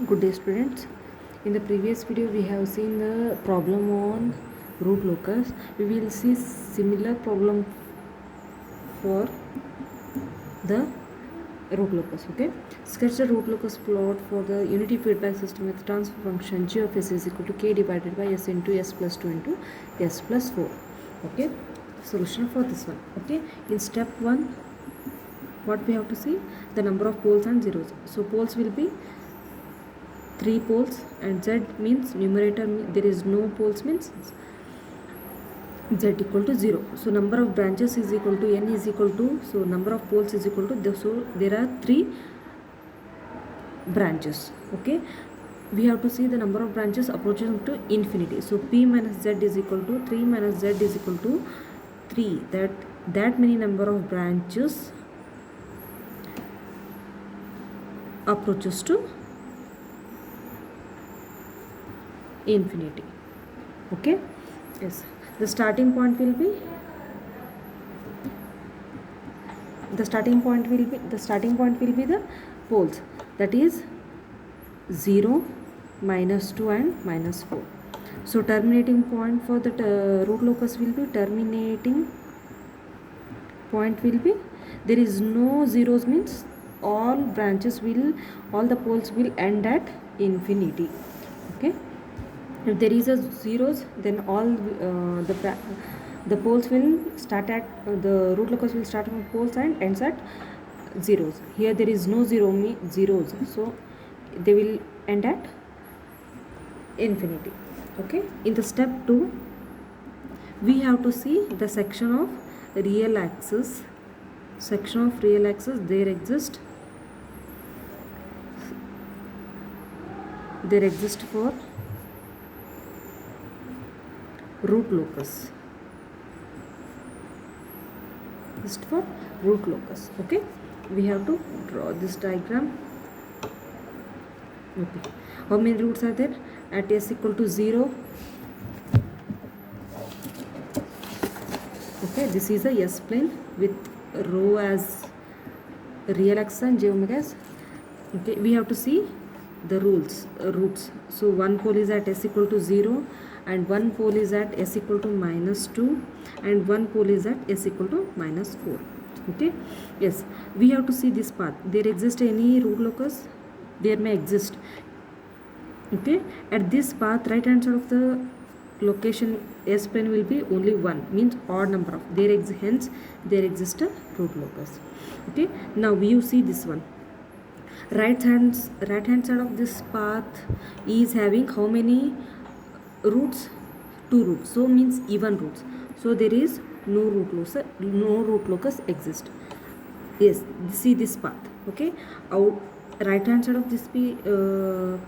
Good day, students. In the previous video we have seen the problem on root locus. We will see similar problem for the root locus. Okay, sketch the root locus plot for the unity feedback system with transfer function g of s is equal to k divided by s into s plus 2 into s plus 4. Okay, solution for this one. Okay, in step 1 what we have to see, the number of poles and zeros. So poles will be 3 poles and z means numerator there is no poles means z equal to 0. So number of branches is equal to n is equal to, so number of poles is equal to so there are 3 branches. Okay, we have to see the number of branches approaching to infinity. So p minus z is equal to 3 minus z is equal to 3. That many number of branches approaches to infinity. Okay, yes, the starting point will be the poles, that is 0, minus 2 and minus 4. So terminating point for the root locus will be, terminating point will be, there is no zeros means all the poles will end at infinity. Okay, if there is a zeros, then all the poles will start at the root locus will start from poles and ends at zeros. Here there is no zeros, so they will end at infinity. Okay, in the step 2 we have to see the section of real axis. There exist for root locus. Okay, we have to draw this diagram. Okay, how many roots are there at s equal to 0? Okay, this is a s plane with rho as real axis and j omega as. Okay, we have to see the roots. So one pole is at s equal to 0 and one pole is at s equal to minus 2 and one pole is at s equal to minus 4. Okay, yes, we have to see this path. There exists any root locus? There may exist. Okay, at this path, right hand side of the location s plane will be only 1, means odd number of hence there exists a root locus. Okay, now you see this one. Right hand side of this path is having how many roots? 2 roots, so means even roots, so there is no root locus exist. Yes, see this path. Okay, out right hand side of this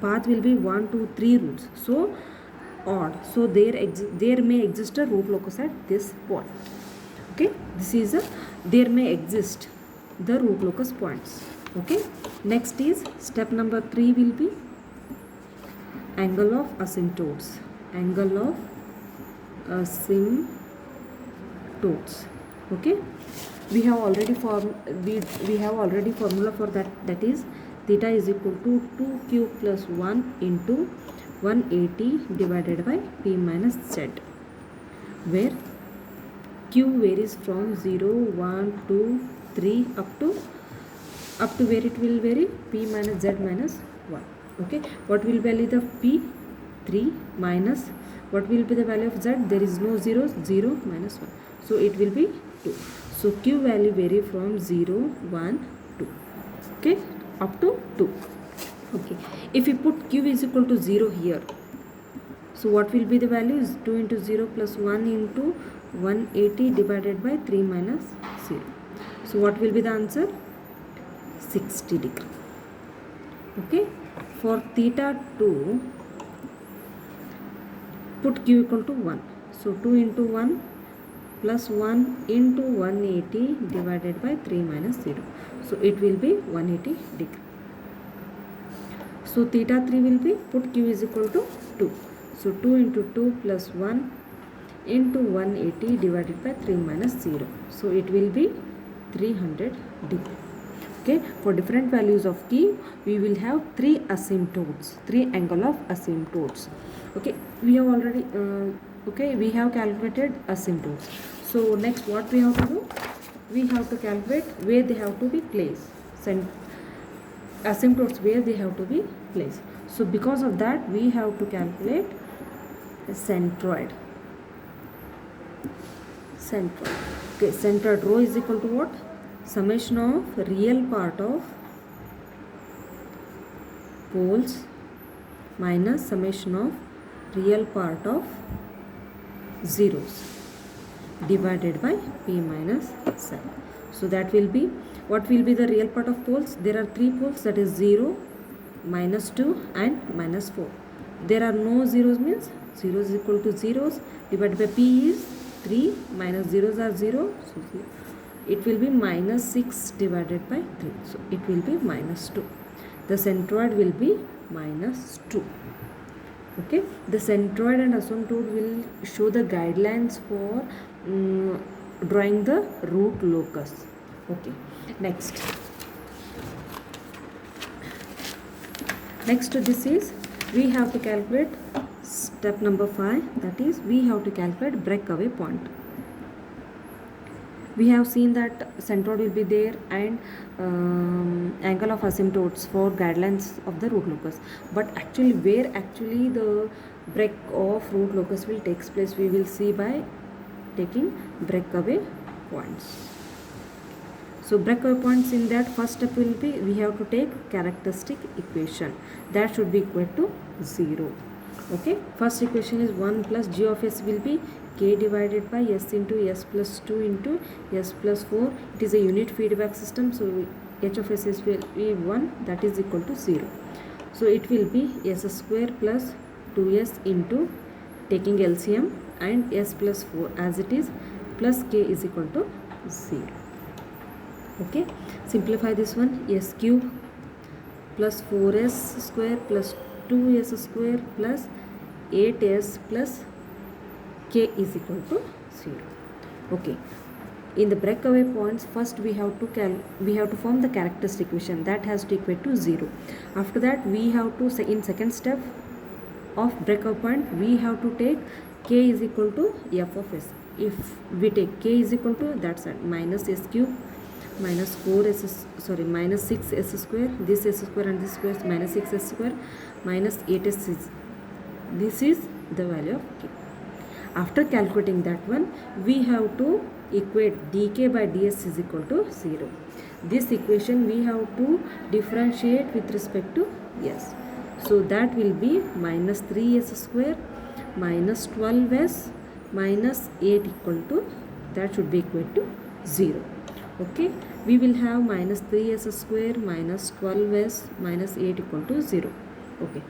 path will be 1 2 3 roots, so odd, so there may exist a root locus at this point. Okay, this is there may exist the root locus points. Okay, next is step number 3 will be angle of asymptotes. Okay, we have already formula for that is theta is equal to 2q plus 1 into 180 divided by p minus z, where q varies from 0 1 2 3 up to where it will vary, p minus z minus 1. Okay, what will value the p? 3 minus what will be the value of z? There is no zeros, 0 minus 1, so it will be 2. So q value vary from 0 1 2. Okay, up to 2. Okay, if we put q is equal to 0 here, so what will be the value? Is 2 into 0 plus 1 into 180 divided by 3 minus 0. So what will be the answer? 60 degree. Okay, for theta 2 put q equal to 1, so 2 into 1 plus 1 into 180 divided by 3 minus 0, so it will be 180 degree. So theta 3 will be, put q is equal to 2, so 2 into 2 plus 1 into 180 divided by 3 minus 0, so it will be 300 degree. Okay, Okay, for different values of Q, we will have 3 asymptotes, 3 angle of asymptotes. Okay, we have already, we have calculated asymptotes. So next what we have to do? We have to calculate where they have to be placed. Asymptotes where they have to be placed. So because of that, we have to calculate the centroid. Okay, centroid rho is equal to what? Summation of real part of poles minus summation of real part of zeros divided by p minus 7. So that will be, what will be the real part of poles? There are 3 poles, that is 0, minus 2 and minus 4. There are no zeros, means 0 is equal to zeros, divided by p is 3, minus zeros are 0, so 0. It will be minus 6 divided by 3, so it will be minus 2. The centroid will be minus 2. Okay, the centroid and asymptote will show the guidelines for drawing the root locus. Okay, next this is, we have to calculate step number 5, that is we have to calculate breakaway point. We have seen that centroid will be there and angle of asymptotes for guidelines of the root locus, but actually where actually the break of root locus will takes place, we will see by taking breakaway points. So breakaway points, in that first step will be, we have to take characteristic equation, that should be equal to 0. Okay, first equation is 1 plus g of s will be k divided by s into s plus 2 into s plus 4. It is a unit feedback system, so h of s will be 1, that is equal to 0. So it will be s square plus 2s into, taking LCM, and s plus 4 as it is, plus k is equal to 0. Okay, simplify this one, s cube plus 4s square plus 2s square plus 8s plus k is equal to 0. Okay, in the breakaway points, first we have to form the characteristic equation, that has to equate to 0. After that, we have to say, in second step of breakaway point, we have to take k is equal to f of s. If we take k is equal to, that's minus s cube minus minus 6s square, this s square and this square is minus 6s square minus 8s is, this is the value of k. After calculating that one, we have to equate dk by ds is equal to 0. This equation we have to differentiate with respect to s. So that will be minus 3s square minus 12s minus 8 equal to, that should be equal to 0. Okay, we will have minus 3s square minus 12s minus 8 equal to 0. Okay,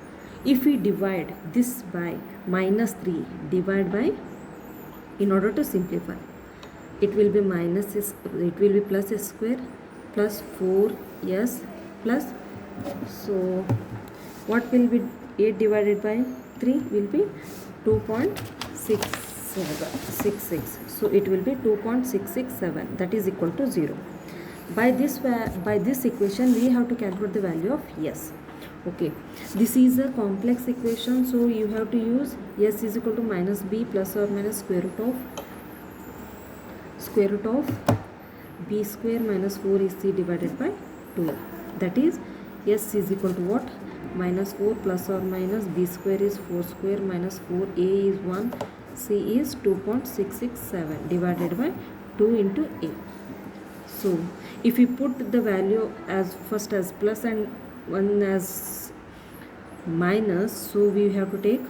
if we divide this by minus 3, divide by, in order to simplify, it will be minus s, it will be plus s square plus 4s plus, so what will be 8 divided by 3 will be 2.666, so it will be 2.667, that is equal to 0. By this equation, we have to calculate the value of s. Okay, this is a complex equation, so you have to use s is equal to minus b plus or minus square root of b square minus 4ac divided by 2. That is, s is equal to what? Minus 4 plus or minus b square is 4 square minus 4a is 1, c is 2.667 divided by 2 into a. So if we put the value as first as plus and one as minus, so we have to take,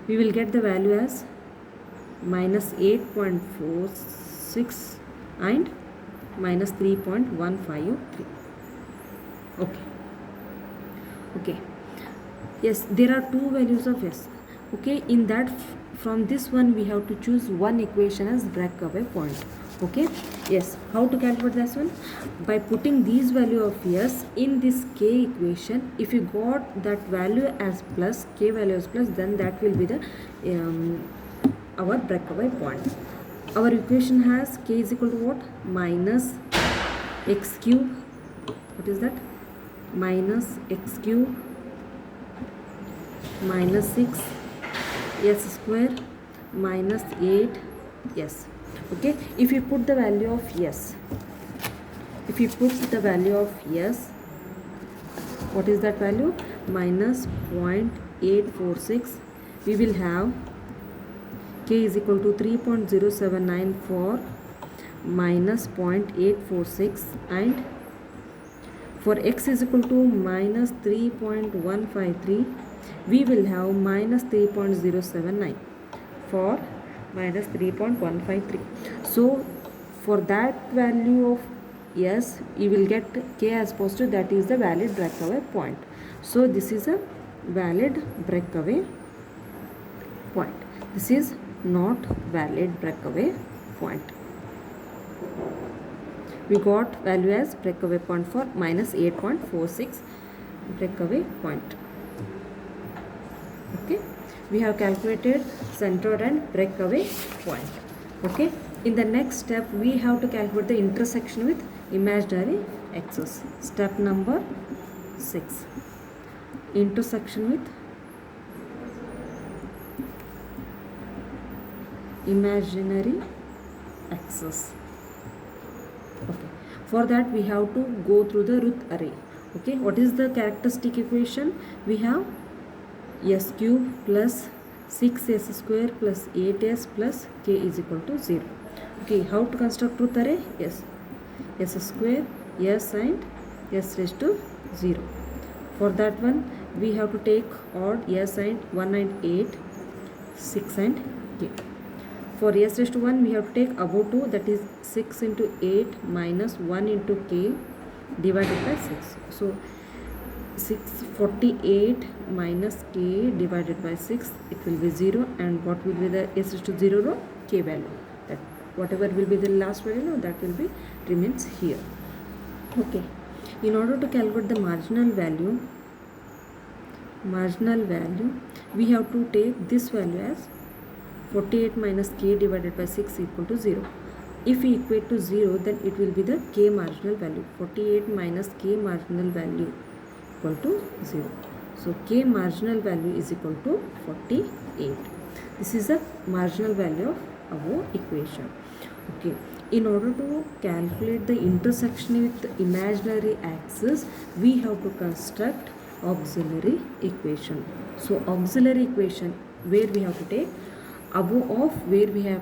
we will get the value as minus 8.46 and minus 3.153. Okay, yes, there are two values of s. Okay, in that, from this one we have to choose one equation as breakaway point. Okay, yes, how to calculate this one? By putting these value of s in this k equation, if you got that value as plus, k value as plus, then that will be the our breakaway point. Our equation has k is equal to what? Minus x cube what is that? Minus x cube minus 6 s square minus 8 s. Okay, if you put the value of s, if you put the value of s, what is that value? Minus 0.846. We will have k is equal to 3.079 minus 0.846, and for x is equal to minus 3.153, we will have minus 3.079 for minus 3.153. So for that value of s, you will get k as positive, that is the valid breakaway point. So this is a valid breakaway point. This is not valid breakaway point. We got value as breakaway point for minus 8.46 breakaway point. Okay, we have calculated center and breakaway point. Okay, in the next step we have to calculate the intersection with imaginary axis. Step number 6, intersection with imaginary axis. Okay, for that we have to go through the root array. Okay, what is the characteristic equation? We have s cube plus 6s square plus 8s plus k is equal to 0. Okay, how to construct root array? Yes, s square, s and s raised to 0. For that one we have to take odd s and 1 and 8, 6 and k. For s raised to 1 we have to take above 2, that is 6 into 8 minus 1 into k divided by 6. So 648 minus k divided by 6, it will be 0, and what will be the s raised to 0 row? K value. That whatever will be the last value, no, that will be remains here. Okay, in order to calculate the marginal value, we have to take this value as 48 minus k divided by 6 equal to 0. If we equate to 0, then it will be the k marginal value. 48 minus k marginal value equal to 0. So k marginal value is equal to 48. This is the marginal value of our equation. Okay, in order to calculate the intersection with the imaginary axis, we have to construct auxiliary equation. So auxiliary equation, where we have to take above of where we have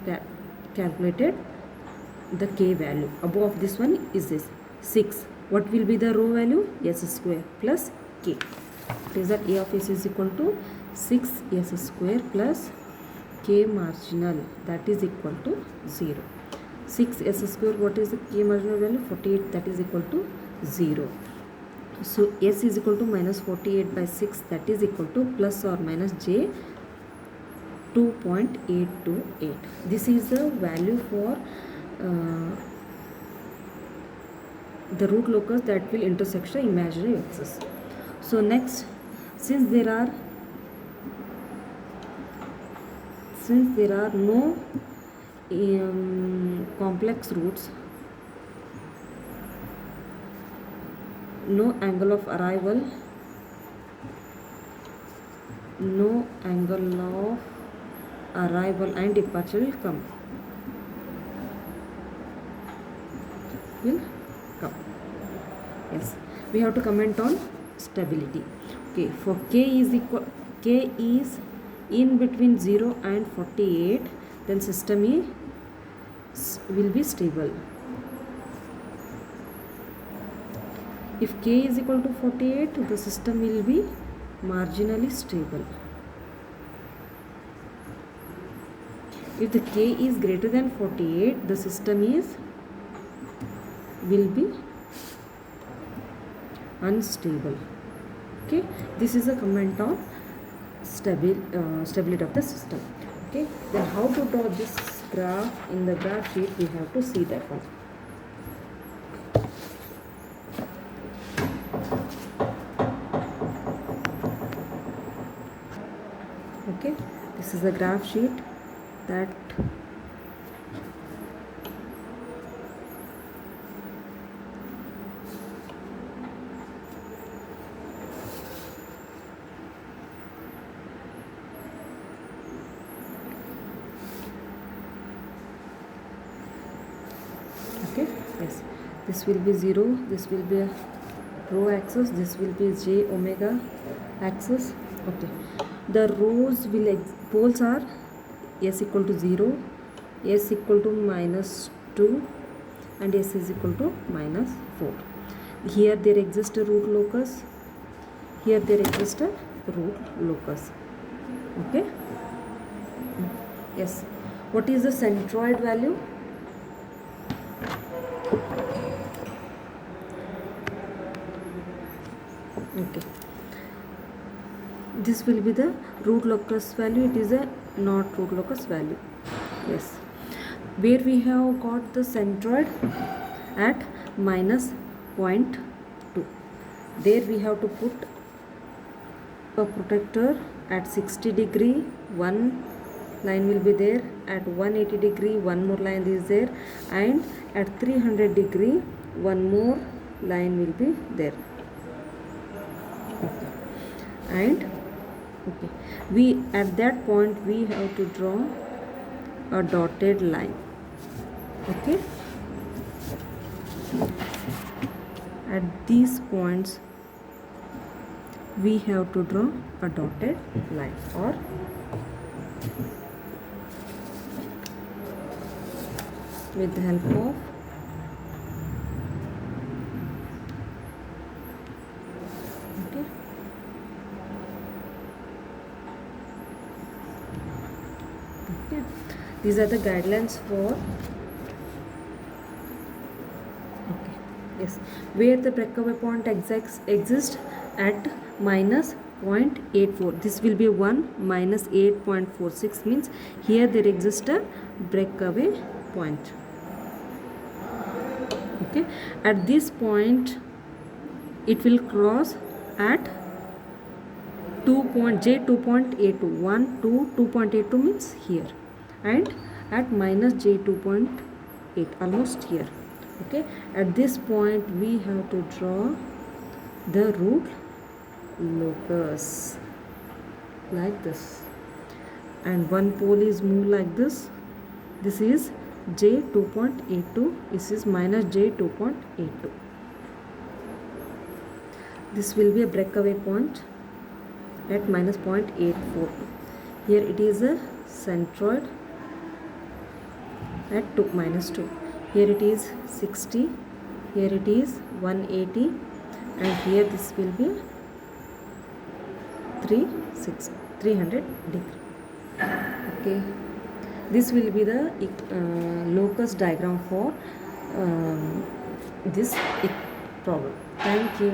calculated the k value. Above this one is this 6. What will be the row value? S square plus k. It is that a of s is equal to 6s square plus k marginal, that is equal to 0. 6s square, what is the k marginal value? 48, that is equal to 0. So s is equal to minus 48 by 6, that is equal to plus or minus j 2.828. This is the value for the root locus that will intersect the imaginary axis. So next, since there are no complex roots, no angle of arrival, and departure will come. Yes, we have to comment on stability. Okay, for k is in between 0 and 48, then system will be stable. If k is equal to 48, the system will be marginally stable. If the k is greater than 48, the system will be unstable. Okay, this is a comment on stability of the system. Okay, then how to draw this graph? In the graph sheet we have to see that one. Okay, this is a graph sheet that this will be 0, this will be a rho axis, this will be j omega axis. Okay, the rows will poles are s equal to 0, s equal to -2 and s is equal to -4. Here there exists a root locus, here there exists a root locus. Okay, yes. What is the centroid value? Okay, this will be the root locus value, it is a not root locus value. Yes, where we have got the centroid at -0.2, there we have to put a protector at 60 degree, one line will be there, at 180 degree one more line is there, and at 300 degree one more line will be there. Okay. And okay, we at that point we have to draw a dotted line. Okay, at these points we have to draw a dotted line, or with the help of these are the guidelines for yes, where the breakaway point exists at -0.84. This will be 1 minus 8.46 means here there exists a breakaway point. Okay, at this point it will cross at j2.82, 1 to 2.82 means here, and at -j2.8 almost here. Okay, at this point we have to draw the root locus like this, and one pole is moved like this. This is j2.82, this is -j2.82. this will be a breakaway point at -0.84. here it is a centroid at -2. Here it is 60, here it is 180, and here this will be 300 degree. Okay, this will be the locus diagram for this problem. Thank you.